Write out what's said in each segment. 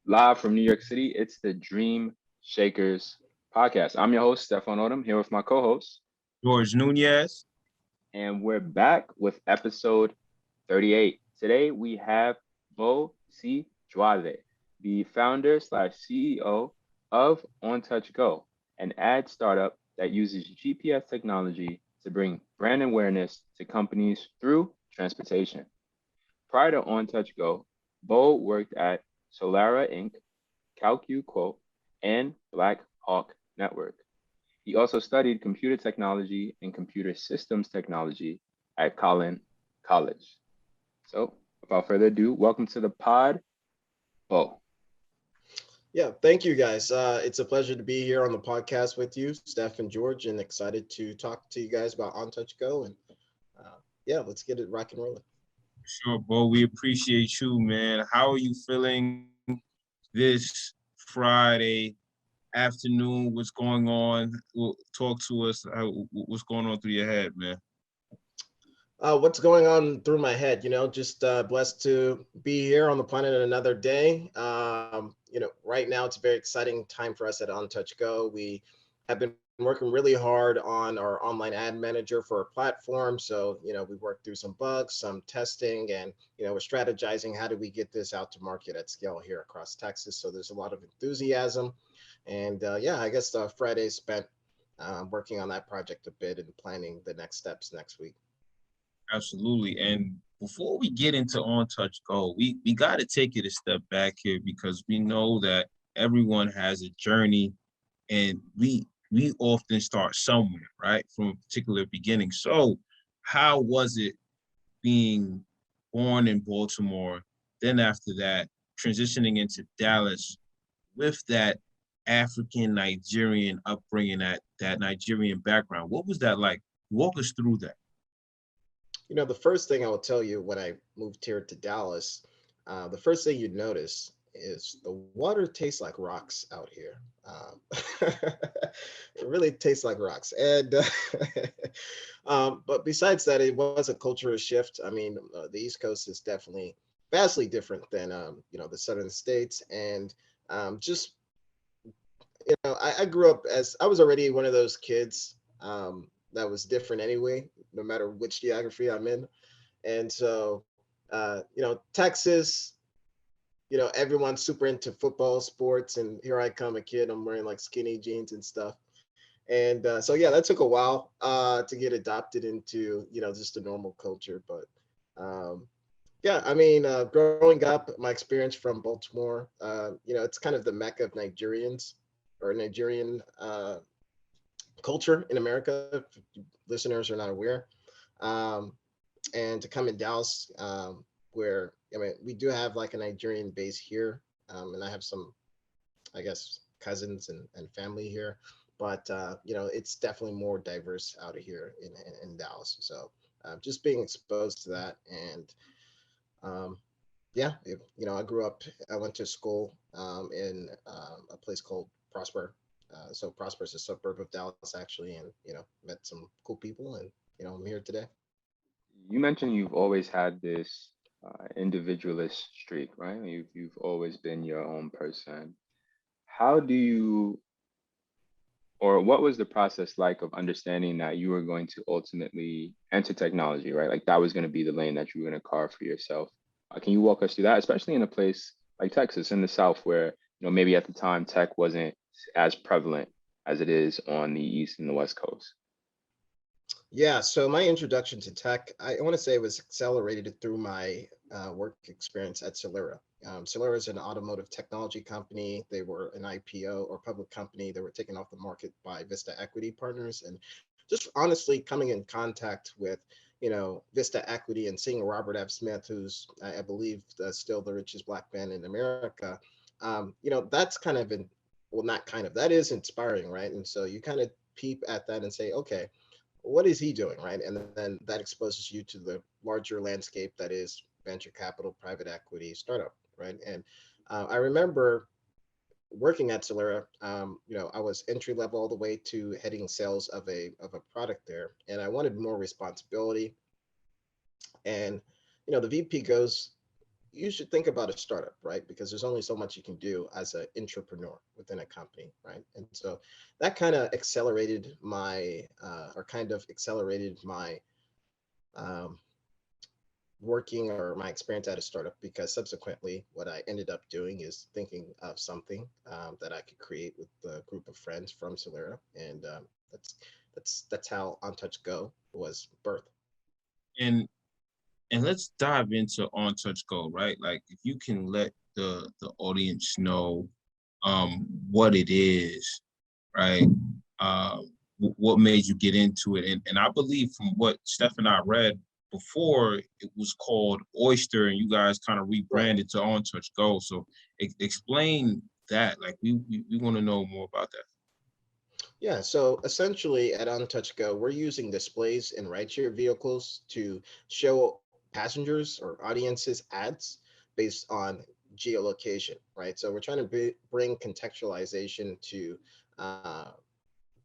Live from New York City, it's the Dream Shakers podcast. I'm your host, Stefan Odom, here with my co host, George Nunez. and we're back with episode 38. Today we have Bo Sijuade, the founder slash CEO of OnTouch Go, an ad startup that uses GPS technology to bring brand awareness to companies through transportation. Prior to OnTouch Go, Bo worked at Solara Inc., CalcuQuote, and Black Hawk Network. He also studied computer technology and computer systems technology at Collin College. So, without further ado, welcome to the pod, Bo. Yeah, thank you guys. It's a pleasure to be here on the podcast with you, Steph and George, and excited to talk to you guys about OnTouch Go. And yeah, let's get it rock and rolling. Sure, Bo. We appreciate you, man. How are you feeling this Friday afternoon? What's going on? Talk to us. What's going on through your head, man? What's going on through my head? Just blessed to be here on the planet another day. Right now it's a very exciting time for us at OnTouch Go. We have been working really hard on our online ad manager for our platform. So, we worked through some bugs, some testing, and, we're strategizing how do we get this out to market at scale here across Texas. So there's a lot of enthusiasm. And yeah, I guess Friday spent working on that project a bit and planning the next steps next week. Absolutely. And before we get into On Touch Go, we got to take it a step back here because we know that everyone has a journey, and we often start somewhere, right, from a particular beginning. So, how was it being born in Baltimore, then after that transitioning into Dallas with that African Nigerian upbringing, that Nigerian background? What was that like? Walk us through that. The first thing I will tell you when I moved here to Dallas, the first thing you'd notice is the water tastes like rocks out here. It really tastes like rocks. And but besides that, it was a cultural shift. I mean, the East Coast is definitely vastly different than the Southern states, and just I grew up as I was already one of those kids that was different anyway, no matter which geography I'm in. And so, Texas, everyone's super into football, sports, and here I come, a kid, I'm wearing like skinny jeans and stuff. And so, yeah, that took a while to get adopted into, just a normal culture. But yeah, I mean, growing up, my experience from Baltimore, it's kind of the mecca of Nigerians or Nigerian culture in America. If listeners are not aware, um, and to come in Dallas, where I mean we do have like a Nigerian base here, and I have some, I guess, cousins and family here, but it's definitely more diverse out of here in Dallas. So just being exposed to that, and um, yeah, I grew up. I went to school in a place called Prosper. So Prosper is a suburb of Dallas, actually, and met some cool people, and I'm here today. You mentioned you've always had this individualist streak, right? You've always been your own person. How do you, or what was the process like of understanding that you were going to ultimately enter technology, right? Like that was going to be the lane that you were going to carve for yourself. Can you walk us through that, especially in a place like Texas in the South, where maybe at the time tech wasn't as prevalent as it is on the East and the West Coast? Yeah, so my introduction to tech, I want to say, was accelerated through my work experience at Solera. Solera is an automotive technology company. They were an IPO or public company. They were taken off the market by Vista Equity Partners. And just honestly coming in contact with, Vista Equity and seeing Robert F. Smith, who's, I believe, still the richest Black man in America, that's kind of, well, not kind of, that is inspiring, right? And so you kind of peep at that and say, okay, what is he doing, right? And then that exposes you to the larger landscape that is venture capital, private equity, startup, right? And I remember working at Solera. I was entry level all the way to heading sales of a product there, and I wanted more responsibility. And the VP goes, you should think about a startup, right? Because there's only so much you can do as an entrepreneur within a company, right? And so that kind of accelerated my, or kind of accelerated my um, working or my experience at a startup, because subsequently what I ended up doing is thinking of something that I could create with a group of friends from Solera, and that's how OnTouch Go was birthed. And let's dive into On Touch Go, right? Like if you can let the audience know what it is, right? What made you get into it? And I believe from what Steph and I read before, it was called Oyster, and you guys kind of Right. rebranded to On Touch Go. So explain that. Like we want to know more about that. Yeah, so essentially at OnTouch Go, we're using displays in rideshare vehicles to show passengers or audiences ads based on geolocation, right? So we're trying to bring contextualization uh,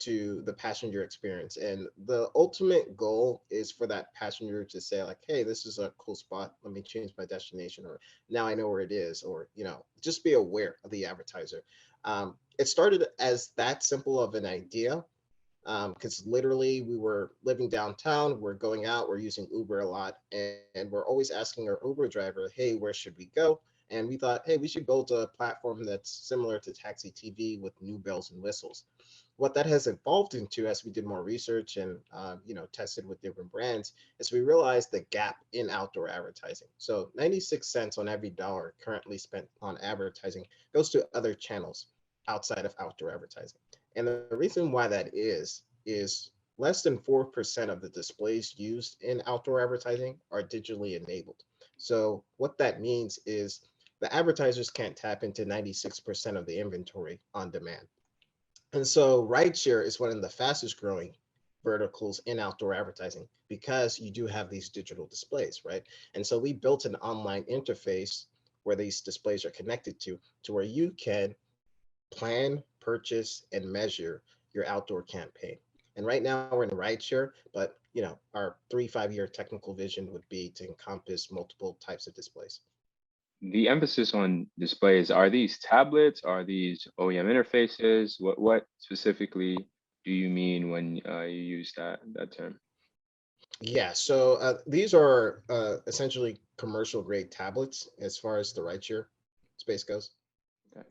to the passenger experience. And the ultimate goal is for that passenger to say like, hey, this is a cool spot. Let me change my destination, or now I know where it is, or, just be aware of the advertiser. It started as that simple of an idea, because literally we were living downtown, we're going out, we're using Uber a lot, and we're always asking our Uber driver, hey, where should we go? And we thought, hey, we should build a platform that's similar to Taxi TV with new bells and whistles. What that has evolved into as we did more research and tested with different brands is we realized the gap in outdoor advertising. So 96 cents on every dollar currently spent on advertising goes to other channels outside of outdoor advertising. And the reason why that is less than 4% of the displays used in outdoor advertising are digitally enabled. So what that means is the advertisers can't tap into 96% of the inventory on demand. And so rideshare is one of the fastest growing verticals in outdoor advertising because you do have these digital displays, right? And so we built an online interface where these displays are connected to where you can plan, purchase, and measure your outdoor campaign. And right now we're in rideshare, but our 3-5 year technical vision would be to encompass multiple types of displays. The emphasis on displays, are these tablets? Are these OEM interfaces? What specifically do you mean when you use that term? Yeah, so these are essentially commercial grade tablets as far as the rideshare space goes.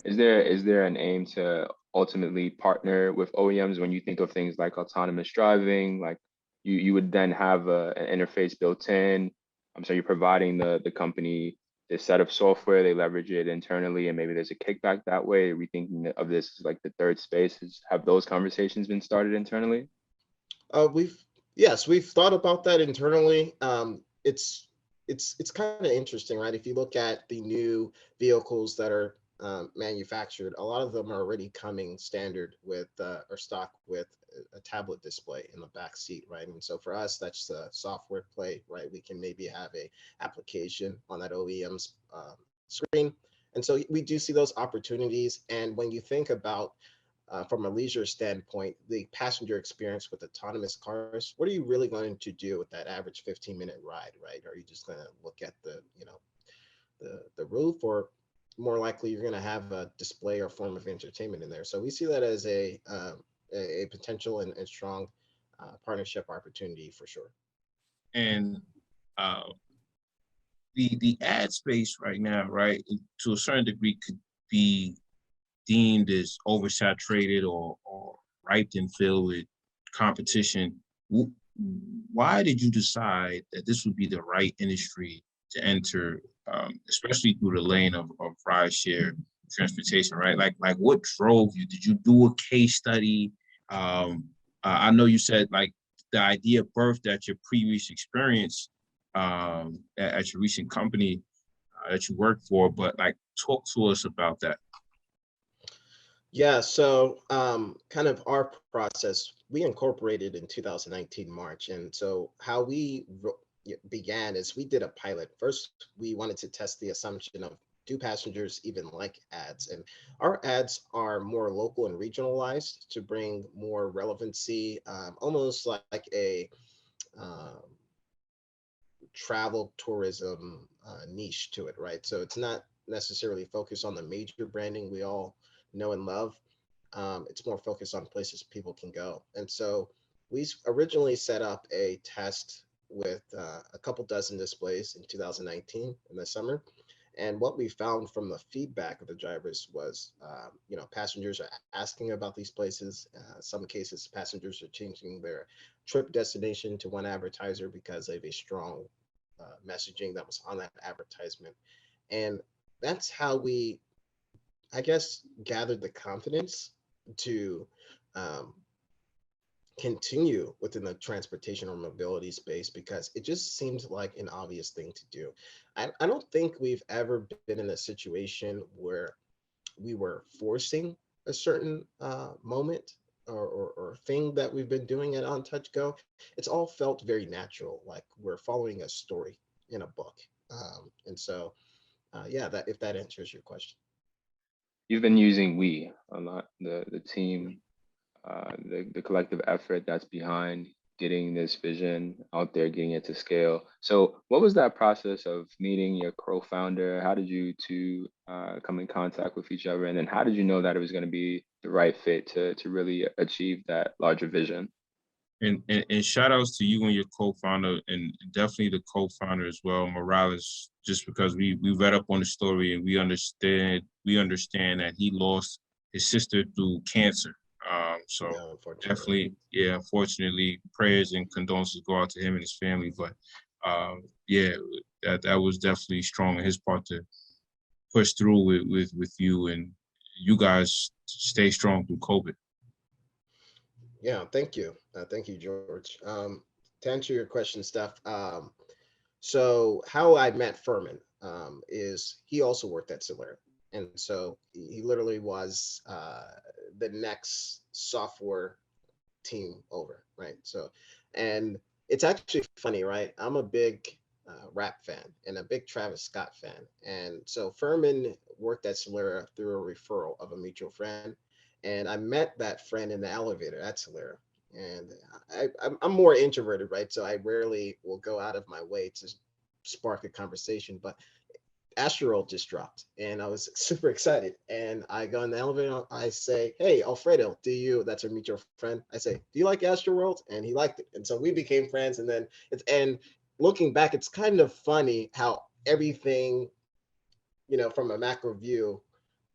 Is there an aim to ultimately partner with OEMs when you think of things like autonomous driving? Like you would then have an interface built in. I'm sorry, you're providing the company this set of software, they leverage it internally, and maybe there's a kickback that way. Are we thinking of this as like the third space? Have those conversations been started internally? We've Yes, we've thought about that internally. It's kind of interesting, right? If you look at the new vehicles that are manufactured, a lot of them are already coming standard with or stock with a tablet display in the back seat, right? And so for us, that's the software play, right? We can maybe have a application on that OEM's screen, and so we do see those opportunities. And when you think about from a leisure standpoint, the passenger experience with autonomous cars, what are you really going to do with that average 15-minute ride, right? Are you just going to look at the roof, or more likely you're going to have a display or form of entertainment in there? So we see that as a potential and strong partnership opportunity for sure. And uh, the ad space right now, right, to a certain degree, could be deemed as oversaturated or ripe and filled with competition. Why did you decide that this would be the right industry to enter, especially through the lane of rideshare transportation, right? Like what drove you? Did you do a case study? I know you said like the idea birthed at your previous experience at your recent company that you worked for, but like talk to us about that. Yeah, so kind of our process, we incorporated in 2019 March. And so how we began is we did a pilot. First, we wanted to test the assumption of, do passengers even like ads? And our ads are more local and regionalized to bring more relevancy, almost like a um, travel tourism niche to it, right? So it's not necessarily focused on the major branding we all know and love. It's more focused on places people can go. And so we originally set up a test with a couple dozen displays in 2019 in the summer. And what we found from the feedback of the drivers was, passengers are asking about these places. Some cases, passengers are changing their trip destination to one advertiser because of a strong messaging that was on that advertisement. And that's how we, I guess, gathered the confidence to um, continue within the transportation or mobility space because it just seems like an obvious thing to do. I don't think we've ever been in a situation where we were forcing a certain moment or thing that we've been doing at On Touch Go. It's all felt very natural, like we're following a story in a book. And so, yeah, that if that answers your question. You've been using we a lot, the team, the collective effort that's behind getting this vision out there, getting it to scale. So, what was that process of meeting your co-founder? How did you two come in contact with each other, and then how did you know that it was going to be the right fit to really achieve that larger vision? And shout outs to you and your co-founder, and definitely the co-founder as well, Morales, just because we read up on the story and we understand that he lost his sister through cancer. So Yeah, unfortunately. definitely, yeah, unfortunately, prayers and condolences go out to him and his family. But yeah, that was definitely strong on his part to push through with you, and you guys stay strong through COVID. Yeah, thank you. Thank you, George. To answer your question, Steph, so how I met Furman is he also worked at Solera. And so he literally was the next software team over, right? So, and it's actually funny, right? I'm a big rap fan and a big Travis Scott fan. And so Furman worked at Solera through a referral of a mutual friend. And I met that friend in the elevator at Solera. And I'm more introverted, right? So I rarely will go out of my way to spark a conversation. But Astroworld just dropped, and I was super excited. And I go in the elevator. I say, "Hey, Alfredo, do you?" That's our mutual friend. I say, "Do you like Astroworld?" And he liked it, and so we became friends. And then looking back, it's kind of funny how everything, from a macro view,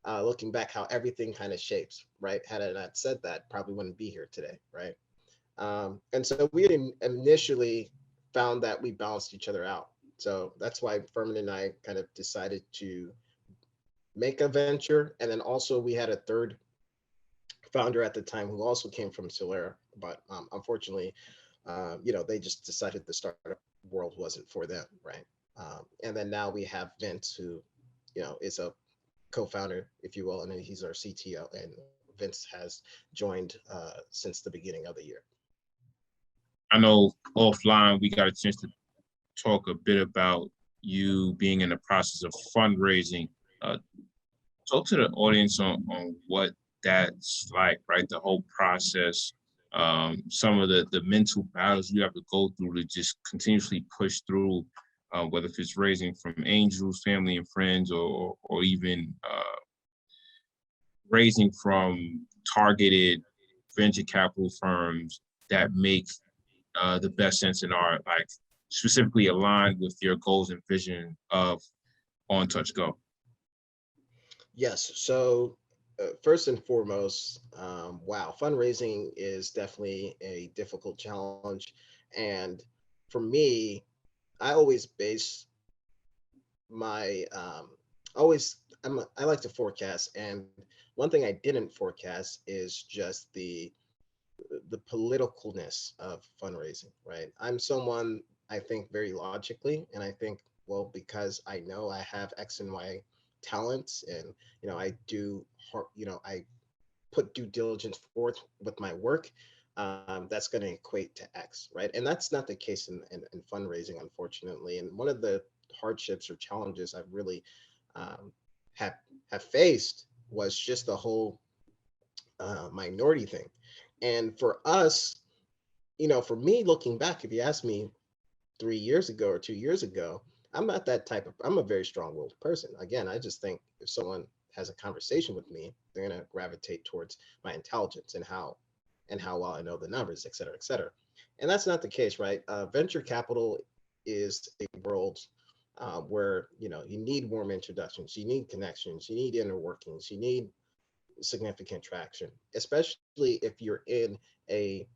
looking back, how everything kind of shapes, right? Had I not said that, probably wouldn't be here today, right? And so we had initially found that we balanced each other out. So that's why Furman and I kind of decided to make a venture. And then also we had a third founder at the time who also came from Solera, but unfortunately, they just decided the startup world wasn't for them, right? And then now we have Vince, who, is a co-founder, if you will, and then he's our CTO. And Vince has joined since the beginning of the year. I know offline we got a chance to talk a bit about you being in the process of fundraising. Uh, Talk to the audience on what that's like, right? The whole process, some of the mental battles you have to go through to just continuously push through, whether if it's raising from angels, family and friends, or even raising from targeted venture capital firms that make the best sense in our, like, specifically aligned with your goals and vision of On Touch Go. Yes. So, first and foremost, wow, fundraising is definitely a difficult challenge. And for me, I always base my, always, I like to forecast. And one thing I didn't forecast is just the politicalness of fundraising, right? I'm someone, I think very logically, and I think, well, because I know I have X and Y talents, and I do, I put due diligence forth with my work. That's going to equate to X, right? And that's not the case in fundraising, unfortunately. And one of the hardships or challenges I've really um, have have faced was just the whole minority thing. And for us, for me, looking back, if you ask me, 3 years ago or 2 years ago, I'm not that type of, I'm a very strong-willed person. Again, I just think if someone has a conversation with me, they're going to gravitate towards my intelligence and how well I know the numbers, et cetera, et cetera. And that's not the case, right? Venture capital is a world where, you know, you need warm introductions, you need connections, you need inner workings, you need significant traction, especially if you're in a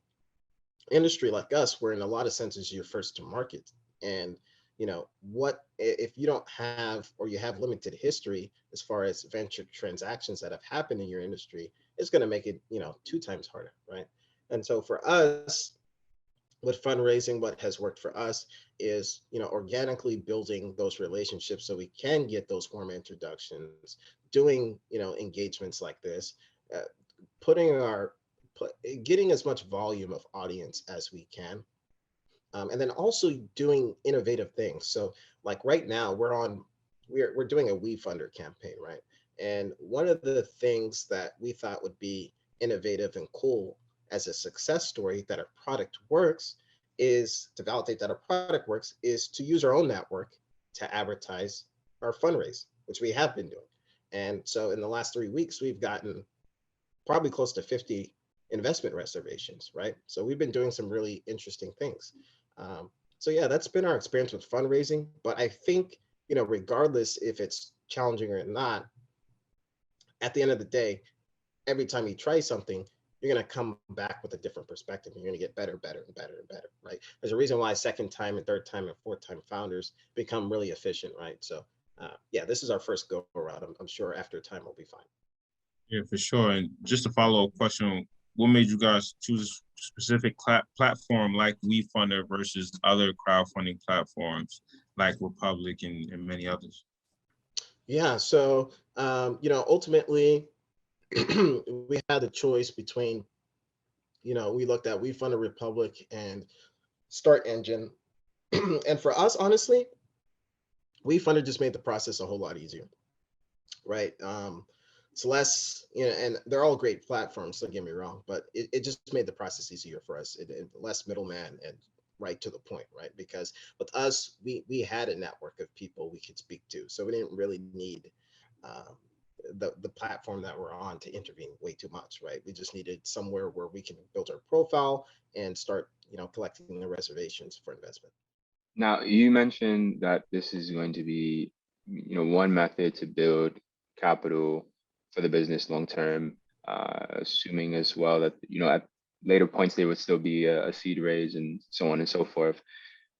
industry like us, where in a lot of senses you're first to market. And you know what, if you don't have, or you have limited history as far as venture transactions that have happened in your industry, it's going to make it, you know, 2 times harder, right? And so for us, with fundraising, what has worked for us is, you know, organically building those relationships so we can get those warm introductions, doing, you know, engagements like this, uh, putting our put, getting as much volume of audience as we can, and then also doing innovative things. So like right now we're doing a We Funder campaign, right? And one of the things that we thought would be innovative and cool as a success story that our product works, is to validate that our product works, is to use our own network to advertise our fundraise, which we have been doing. And so in the last 3 weeks, we've gotten probably close to 50 investment reservations, right? So we've been doing some really interesting things. Um, so yeah, that's been our experience with fundraising. But I think, you know, regardless if it's challenging or not, at the end of the day, every time you try something, you're going to come back with a different perspective, and you're going to get better, better, and better, and better, right? There's a reason why second time and third time and fourth time founders become really efficient, right? So yeah, this is our first go around. I'm sure after time we'll be fine. Yeah, for sure. And just a follow-up question, what made you guys choose a specific platform like WeFunder versus other crowdfunding platforms like Republic and many others? Yeah, so you know, ultimately, we had the choice between, you know, we looked at WeFunder, Republic, and Start Engine. And for us, honestly, WeFunder just made the process a whole lot easier, right? It's less, you know, and they're all great platforms, don't get me wrong, but it just made the process easier for us. Less middleman and right to the point, right? Because with us, we had a network of people we could speak to, so we didn't really need um, the platform that we're on to intervene way too much, right? We just needed somewhere where we can build our profile and start, you know, collecting the reservations for investment. Now, you mentioned that this is going to be, one method to build capital for the business long term, assuming as well that, at later points there would still be a seed raise and so on and so forth.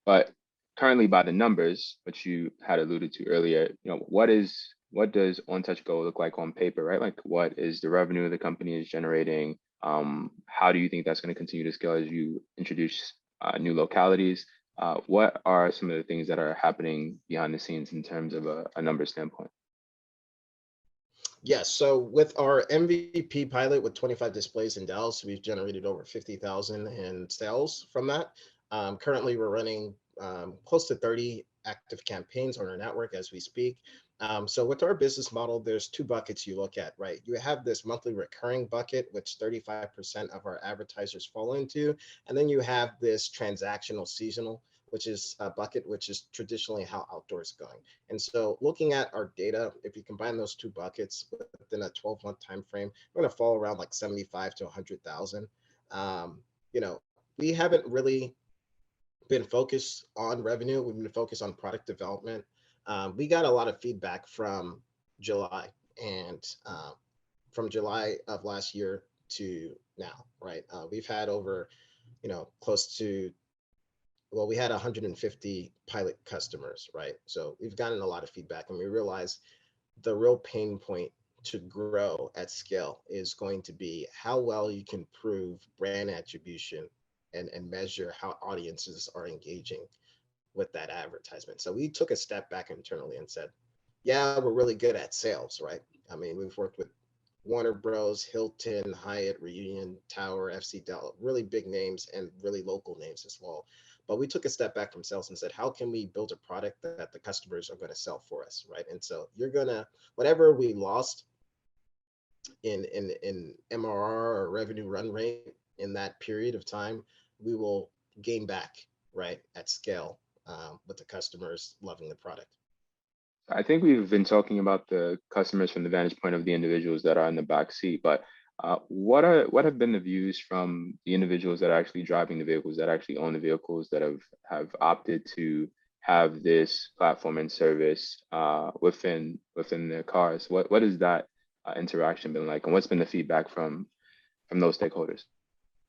But currently, by the numbers, which you had alluded to earlier, what does OnTouch Go look like on paper, right? Like, what is the revenue the company is generating? How do you think that's going to continue to scale as you introduce new localities? What are some of the things that are happening behind the scenes in terms of a number standpoint? Yes. So with our MVP pilot with 25 displays in Dallas, we've generated over 50,000 in sales from that. Currently, we're running close to 30 active campaigns on our network as we speak. So with our business model, there's two buckets you look at, right? You have this monthly recurring bucket, which 35% of our advertisers fall into. And then you have this transactional seasonal, which is a bucket, which is traditionally how outdoors going. And so looking at our data, if you combine those two buckets within a 12-month time frame, we're going to fall around like 75 to 100,000. You know, we haven't really been focused on revenue. We've been focused on product development. We got a lot of feedback from July and from July of last year to now, right? We've had over, you know, close to, well, we had 150 pilot customers, right? So we've gotten a lot of feedback, and we realized the real pain point to grow at scale is going to be how well you can prove brand attribution and measure how audiences are engaging with that advertisement. So we took a step back internally and said, yeah, we're really good at sales, right? I mean, we've worked with Warner Bros, Hilton, Hyatt, Reunion, Tower, FC Dell, really big names and really local names as well. But we took a step back from sales and said, how can we build a product that the customers are going to sell for us, right? And so you're gonna, whatever we lost in MRR or revenue run rate in that period of time, we will gain back, right, at scale with the customers loving the product. I think we've been talking about the customers from the vantage point of the individuals that are in the back seat, but what have been the views from the individuals that are actually driving the vehicles, that actually own the vehicles, that have opted to have this platform and service within their cars? What has that interaction been like, and what's been the feedback from those stakeholders?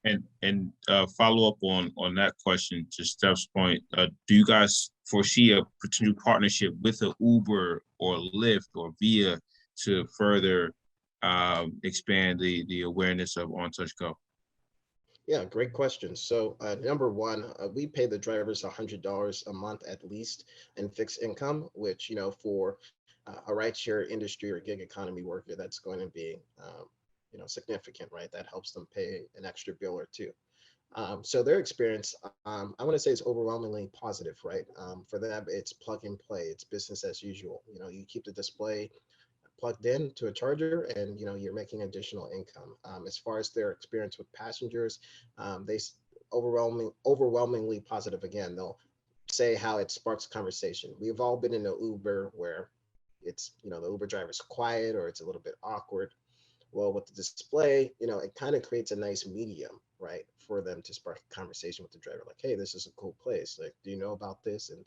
And follow up on that question to Steph's point. Do you guys foresee a potential partnership with a Uber or Lyft or Via to further expand the awareness of OnTouchGo? Yeah, great question. So number one, we pay the drivers $100 a month at least in fixed income, which, for a rideshare industry or gig economy worker, that's going to be, significant, right? That helps them pay an extra bill or two. So their experience, I want to say, is overwhelmingly positive, right? For them, it's plug and play. It's business as usual. You keep the display plugged in to a charger, and you're making additional income. As far as their experience with passengers, they overwhelmingly positive. Again, they'll say how it sparks conversation. We've all been in an Uber where it's the Uber driver's quiet or it's a little bit awkward. Well, with the display, it kind of creates a nice medium, right, for them to spark a conversation with the driver, like, hey, this is a cool place. Like, do you know about this? And,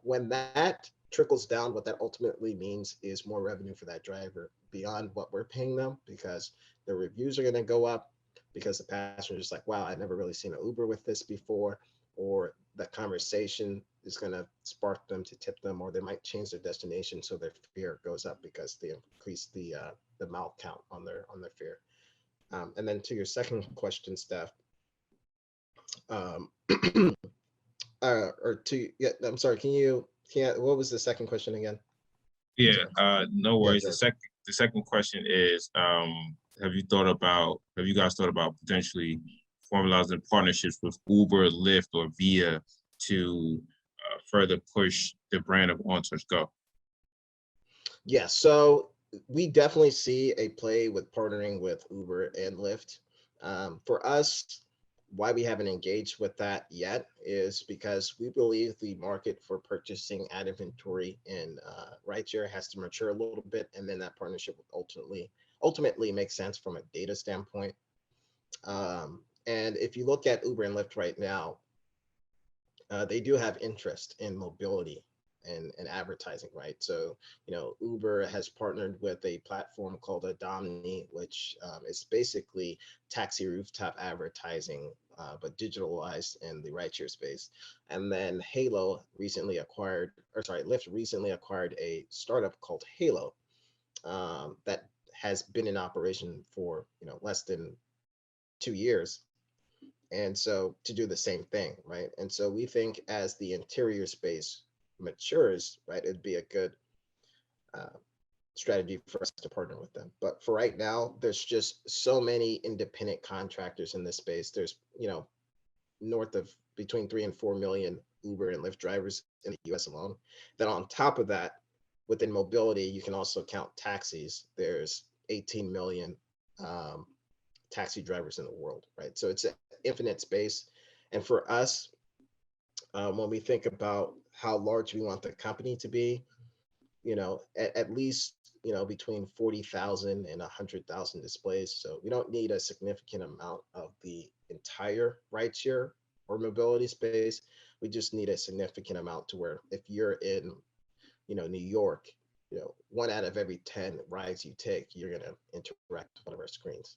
when that trickles down, what that ultimately means is more revenue for that driver beyond what we're paying them, because the reviews are going to go up, because the passenger's like, wow, I've never really seen an Uber with this before, or the conversation is going to spark them to tip them, or they might change their destination, so their fare goes up because they increase the mile count on their fare. And then to your second question, Steph, um, yeah, I'm sorry. What was the second question again? Yeah, no Yeah, worries. George. The second question is, have you guys thought about potentially formalizing partnerships with Uber, Lyft, or Via to further push the brand of OnTouchGo? Yeah, so we definitely see a play with partnering with Uber and Lyft. For us, why we haven't engaged with that yet is because we believe the market for purchasing ad inventory in rideshare has to mature a little bit, and then that partnership will ultimately make sense from a data standpoint. And if you look at Uber and Lyft right now, they do have interest in mobility and advertising, right? So, Uber has partnered with a platform called Adomni, which is basically taxi rooftop advertising, but digitalized in the rideshare space. And then Lyft recently acquired a startup called Halo that has been in operation for less than 2 years, and so to do the same thing, right? And so we think as the interior space matures, right, it'd be a good uh, strategy for us to partner with them. But for right now, there's just so many independent contractors in this space. There's north of between 3 and 4 million Uber and Lyft drivers in the US alone. Then on top of that, within mobility, you can also count taxis. There's 18 million um, taxi drivers in the world, right? So it's an infinite space. And for us, when we think about how large we want the company to be, at least, between 40,000 and 100,000 displays. So we don't need a significant amount of the entire rideshare or mobility space. We just need a significant amount to where if you're in, New York, 1 out of every 10 rides you take, you're going to interact with one of our screens.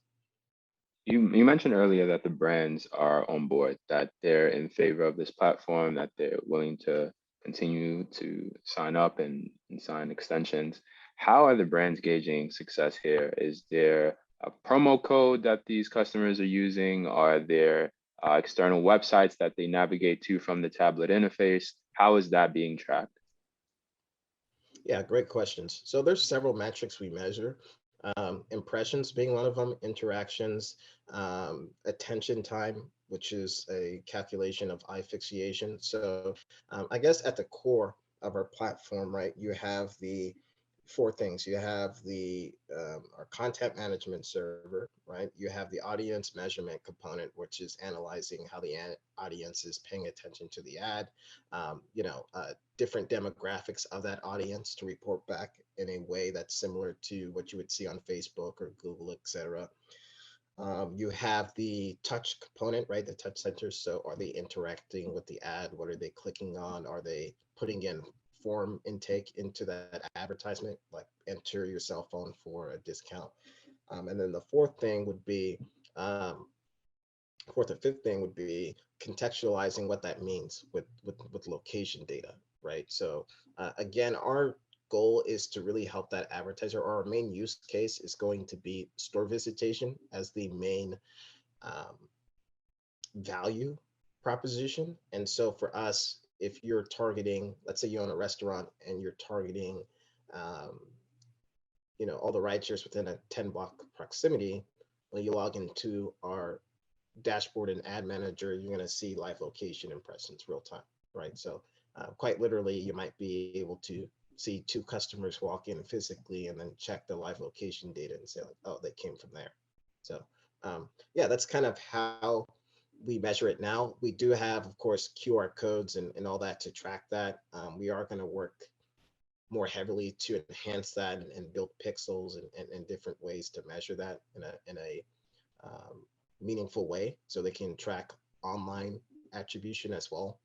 You mentioned earlier that the brands are on board, that they're in favor of this platform, that they're willing to continue to sign up and sign extensions. How are the brands gauging success here? Is there a promo code that these customers are using? Are there external websites that they navigate to from the tablet interface? How is that being tracked? Yeah, great questions. So there's several metrics we measure. Impressions being one of them, interactions, attention time, which is a calculation of eye fixation. So I guess at the core of our platform, right, you have the four things. You have the our content management server, right? You have the audience measurement component, which is analyzing how the audience is paying attention to the ad, different demographics of that audience to report back in a way that's similar to what you would see on Facebook or Google, etc. You have the touch component, right? The touch sensors. So are they interacting with the ad? What are they clicking on? Are they putting in form intake into that advertisement, like enter your cell phone for a discount? And then the um, fourth or fifth thing would be contextualizing what that means with location data, right? So again, our goal is to really help that advertiser. Our main use case is going to be store visitation as the main um, value proposition. And so for us, if you're targeting, let's say you own a restaurant and you're targeting, um, all the ride shares within a 10-block proximity, when you log into our dashboard and ad manager, you're going to see live location and presence real time, right? So quite literally, you might be able to see two customers walk in physically and then check the live location data and say like, oh, they came from there. So yeah, that's kind of how we measure it now. We do have, of course, QR codes and all that to track that. We are going to work more heavily to enhance that and build pixels and different ways to measure that in a meaningful way so they can track online attribution as well.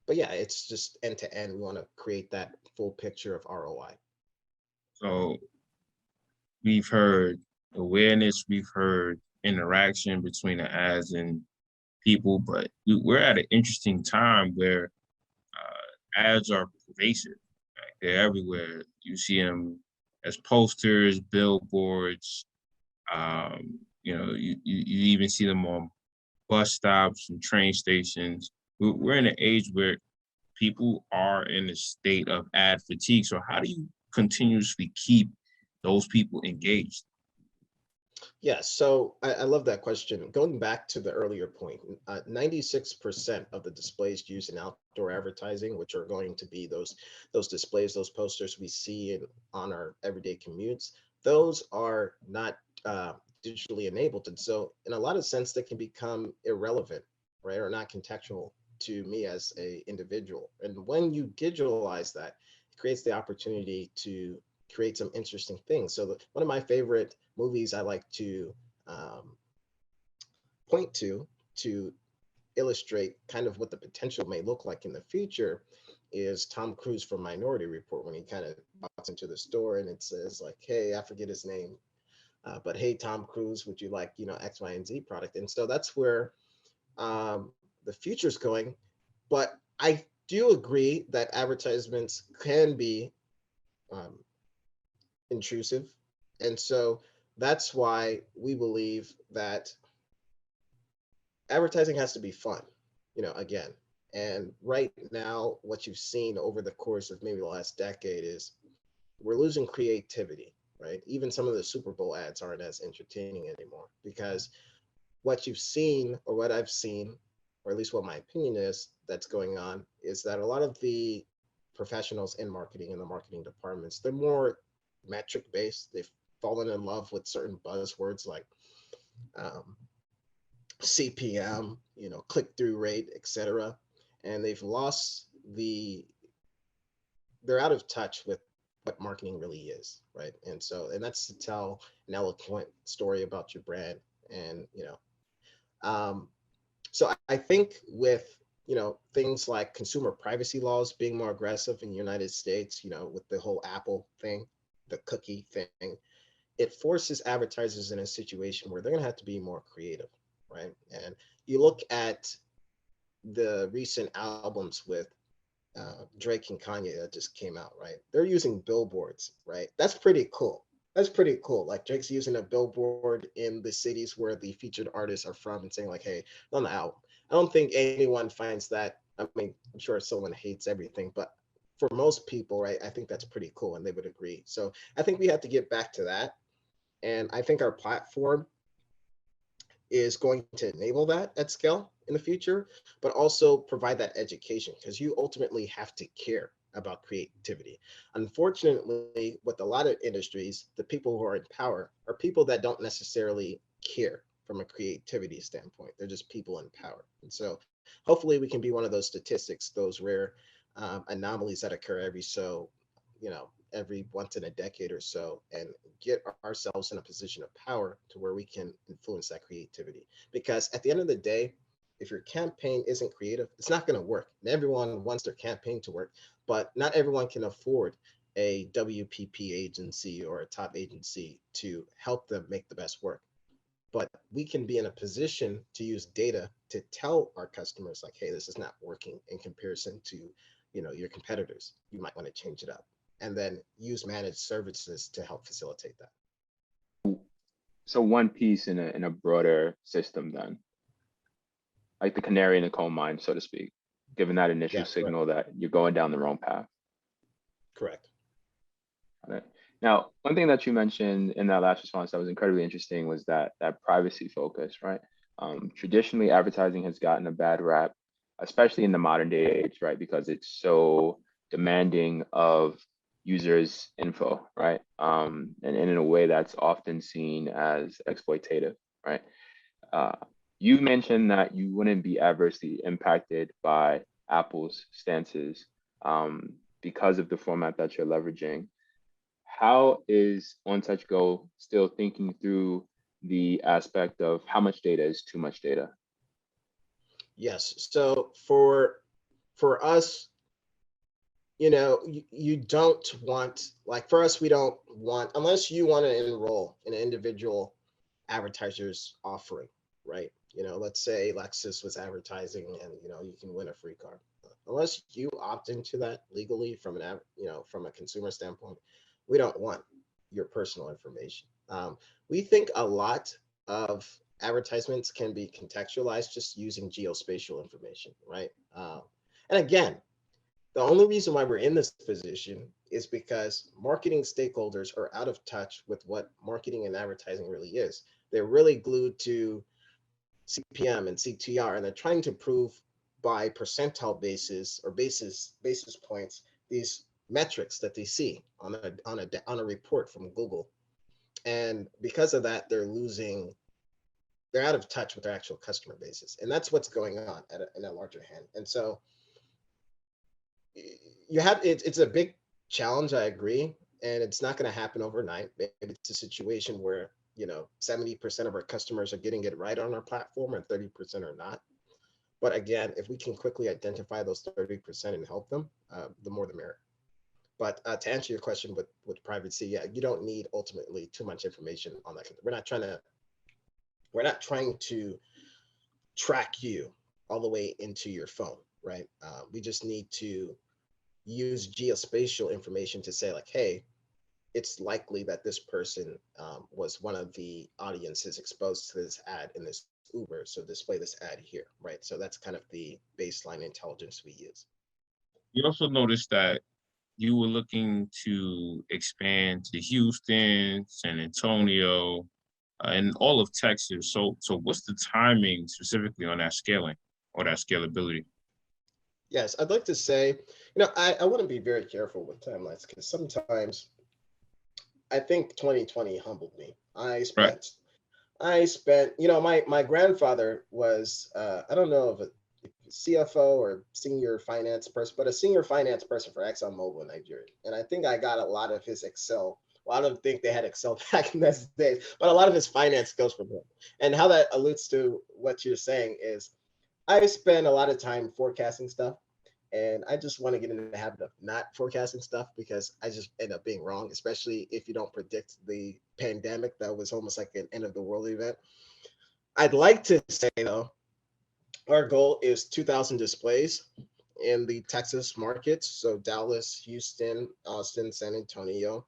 But yeah, it's just end to end. We want to create that full picture of ROI. So we've heard awareness, we've heard interaction between the ads and people, but we're at an interesting time where ads are pervasive. Right? They're everywhere. You see them as posters, billboards. You even see them on bus stops and train stations. We're in an age where people are in a state of ad fatigue. So how do you continuously keep those people engaged? Yeah, so I love that question. Going back to the earlier point, 96% of the displays used in outdoor advertising, which are going to be those displays, those posters we see on our everyday commutes, those are not digitally enabled. And so in a lot of sense, they can become irrelevant, right? Or not contextual to me as a individual. And when you digitalize that, it creates the opportunity to create some interesting things. So one of my favorite movies I like to um, point to illustrate kind of what the potential may look like in the future is Tom Cruise from Minority Report when he kind of walks into the store and it says like, hey, I forget his name, but hey, Tom Cruise, would you like, X, Y, and Z product? And so that's where the future's going. But I do agree that advertisements can be um, intrusive. And so that's why we believe that advertising has to be fun, again. And right now, what you've seen over the course of maybe the last decade is we're losing creativity, right? Even some of the Super Bowl ads aren't as entertaining anymore because what you've seen, or what I've seen, or at least what my opinion is that's going on, is that a lot of the professionals in marketing and the marketing departments, they're more metric based. They've fallen in love with certain buzzwords like um, CPM, click through rate, etc. And they've lost they're out of touch with what marketing really is, right? And that's to tell an eloquent story about your brand. And, um, so I think with, things like consumer privacy laws being more aggressive in the United States, with the whole Apple thing, the cookie thing, it forces advertisers in a situation where they're going to have to be more creative, right? And you look at the recent albums with Drake and Kanye that just came out, right? They're using billboards, right? That's pretty cool. That's pretty cool. Like Drake's using a billboard in the cities where the featured artists are from and saying like, hey, on the album. I don't think anyone finds that. I mean, I'm sure someone hates everything, but for most people, right, I think that's pretty cool and they would agree. So I think we have to get back to that. And I think our platform is going to enable that at scale in the future, but also provide that education because you ultimately have to care about creativity. Unfortunately, with a lot of industries, the people who are in power are people that don't necessarily care from a creativity standpoint. They're just people in power. And so hopefully we can be one of those statistics, those rare anomalies that occur every once in a decade or so, and get ourselves in a position of power to where we can influence that creativity. Because at the end of the day, if your campaign isn't creative, it's not going to work. And everyone wants their campaign to work, but not everyone can afford a WPP agency or a top agency to help them make the best work. But we can be in a position to use data to tell our customers like, hey, this is not working in comparison to, your competitors. You might want to change it up, and then use managed services to help facilitate that. So one piece in a broader system then, like the canary in the coal mine, so to speak, given that initial Yeah, correct. signal that you're going down the wrong path. Correct. Got it. Now, one thing that you mentioned in that last response that was incredibly interesting was that privacy focus, right? Traditionally, advertising has gotten a bad rap, especially in the modern day age, right? Because it's so demanding of users' info, right? And in a way that's often seen as exploitative, right? Uh, you mentioned that you wouldn't be adversely impacted by Apple's stances because of the format that you're leveraging. How is OnTouch Go still thinking through the aspect of how much data is too much data? Yes. So for us, you don't want, like, for us, we don't want, unless you want to enroll in an individual advertiser's offering, right? Let's say Lexus was advertising and you can win a free car. Unless you opt into that legally from a consumer standpoint, we don't want your personal information. We think a lot of advertisements can be contextualized just using geospatial information, right? And again, the only reason why we're in this position is because marketing stakeholders are out of touch with what marketing and advertising really is. They're really glued to CPM and CTR, and they're trying to prove by percentile basis or basis points these metrics that they see on a report from Google. And because of that, they're out of touch with their actual customer bases, and that's what's going on in a larger hand. And so it's a big challenge, I agree, and it's not going to happen overnight. Maybe it's a situation where 70% of our customers are getting it right on our platform and 30% are not. But again, if we can quickly identify those 30% and help them, the more the merrier. But to answer your question with privacy, yeah, you don't need ultimately too much information on that. We're not trying to track you all the way into your phone, right? We just need to use geospatial information to say like, hey, it's likely that this person was one of the audiences exposed to this ad in this Uber, so display this ad here, right? So that's kind of the baseline intelligence we use. You also noticed that you were looking to expand to Houston, San Antonio, and all of Texas. So what's the timing specifically on that scaling or that scalability? Yes, I'd like to say, I want to be very careful with timelines because sometimes I think 2020 humbled me. Right. I spent, my grandfather was, I don't know if a CFO or senior finance person, but a senior finance person for ExxonMobil in Nigeria. And I think I got a lot of his Excel. Well, I don't think they had Excel back in those days, but a lot of his finance skills from him. And how that alludes to what you're saying is I spend a lot of time forecasting stuff. And I just want to get into the habit of not forecasting stuff because I just end up being wrong, especially if you don't predict the pandemic that was almost like an end of the world event. I'd like to say, though, our goal is 2,000 displays in the Texas markets. So Dallas, Houston, Austin, San Antonio.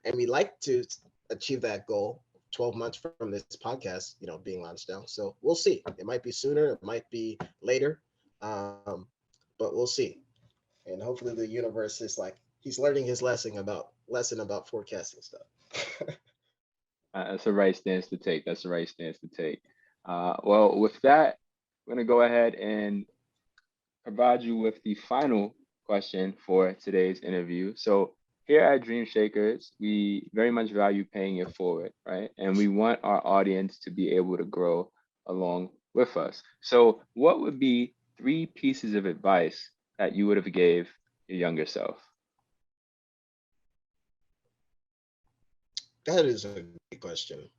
And we like to achieve that goal 12 months from this podcast, being launched now. So we'll see. It might be sooner, it might be later. But we'll see. And hopefully the universe is like he's learning his lesson about forecasting stuff. That's the right stance to take. That's the right stance to take. Well, with that, we're going to go ahead and provide you with the final question for today's interview. So here at Dream Shakers, we very much value paying it forward, right? And we want our audience to be able to grow along with us. So what would be three pieces of advice that you would have gave your younger self? That is a great question.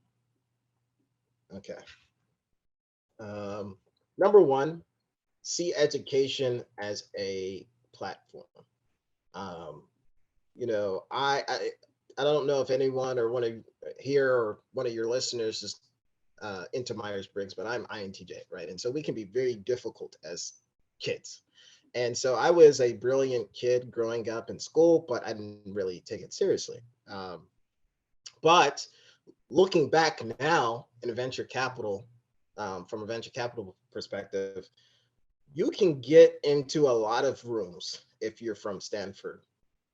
Okay. Um, Number one, see education as a platform. Um, I don't know if anyone or one of here or one of your listeners is into Myers-Briggs, but I'm INTJ, right? And so we can be very difficult as kids. And so I was a brilliant kid growing up in school, but I didn't really take it seriously. But looking back now in venture capital, from a venture capital perspective, you can get into a lot of rooms if you're from Stanford,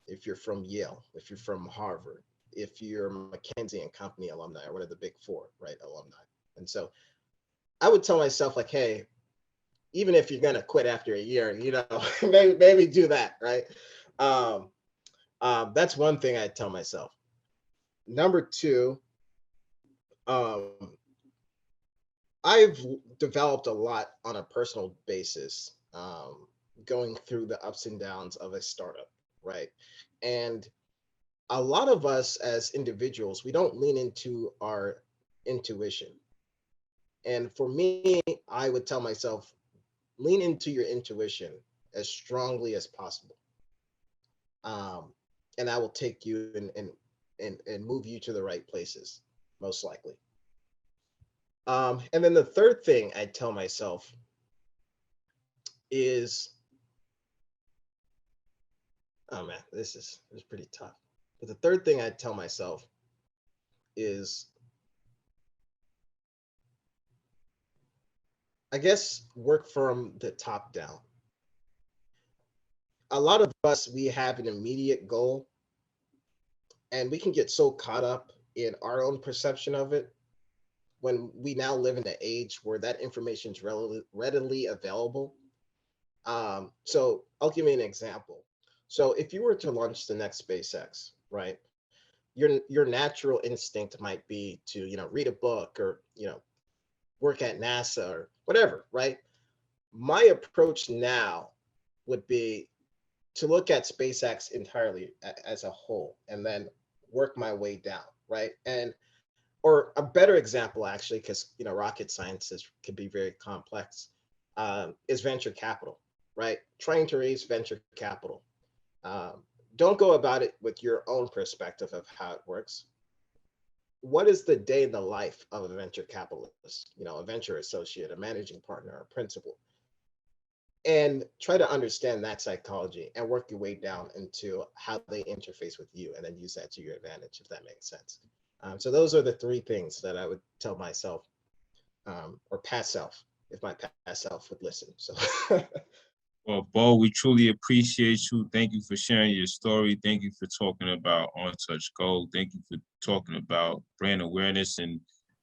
if you're from Yale, if you're from Harvard, if you're McKinsey and Company alumni or one of the big four, right, alumni. And so I would tell myself like, hey, even if you're gonna quit after a year, maybe do that, right? Um, that's one thing I'd tell myself. Number two, um, I've developed a lot on a personal basis, going through the ups and downs of a startup, right? And a lot of us as individuals, we don't lean into our intuition. And for me, I would tell myself, lean into your intuition as strongly as possible. Um, and I will take you and move you to the right places, most likely. And then the third thing I tell myself is, oh man, this is pretty tough. But the third thing I tell myself is, I guess, work from the top down. A lot of us, we have an immediate goal, and we can get so caught up in our own perception of it when we now live in an age where that information is readily available. So I'll give you an example. So if you were to launch the next SpaceX, right, your natural instinct might be to read a book or work at NASA or whatever, right? My approach now would be to look at SpaceX entirely as a whole and then work my way down, right? And or a better example, actually, because rocket sciences can be very complex, is venture capital, right? Trying to raise venture capital. Um, don't go about it with your own perspective of how it works. What is the day in the life of a venture capitalist? A venture associate, a managing partner, a principal, and try to understand that psychology and work your way down into how they interface with you, and then use that to your advantage, if that makes sense. So those are the three things that I would tell myself, or past self, if my past self would listen. So, Well, Bo, we truly appreciate you. Thank you for sharing your story. Thank you for talking about On Touch Go. Thank you for talking about brand awareness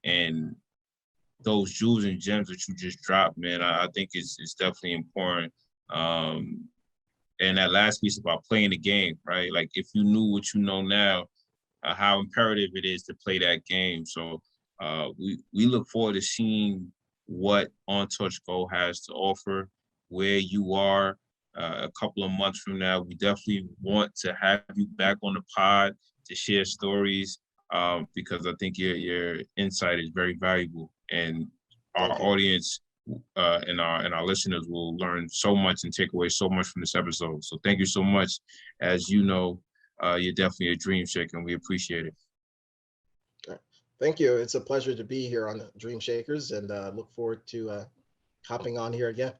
and those jewels and gems that you just dropped, man. I think it's definitely important. And that last piece about playing the game, right? Like if you knew what you know now, how imperative it is to play that game. So we look forward to seeing what On Touch Go has to offer, where you are a couple of months from now. We definitely want to have you back on the pod to share stories, because I think your insight is very valuable, and our thank you. audience and our listeners will learn so much and take away so much from this episode. So thank you so much. As you know, you're definitely a dream shaker, and we appreciate it. Thank you. It's a pleasure to be here on Dream Shakers, and look forward to hopping on here again.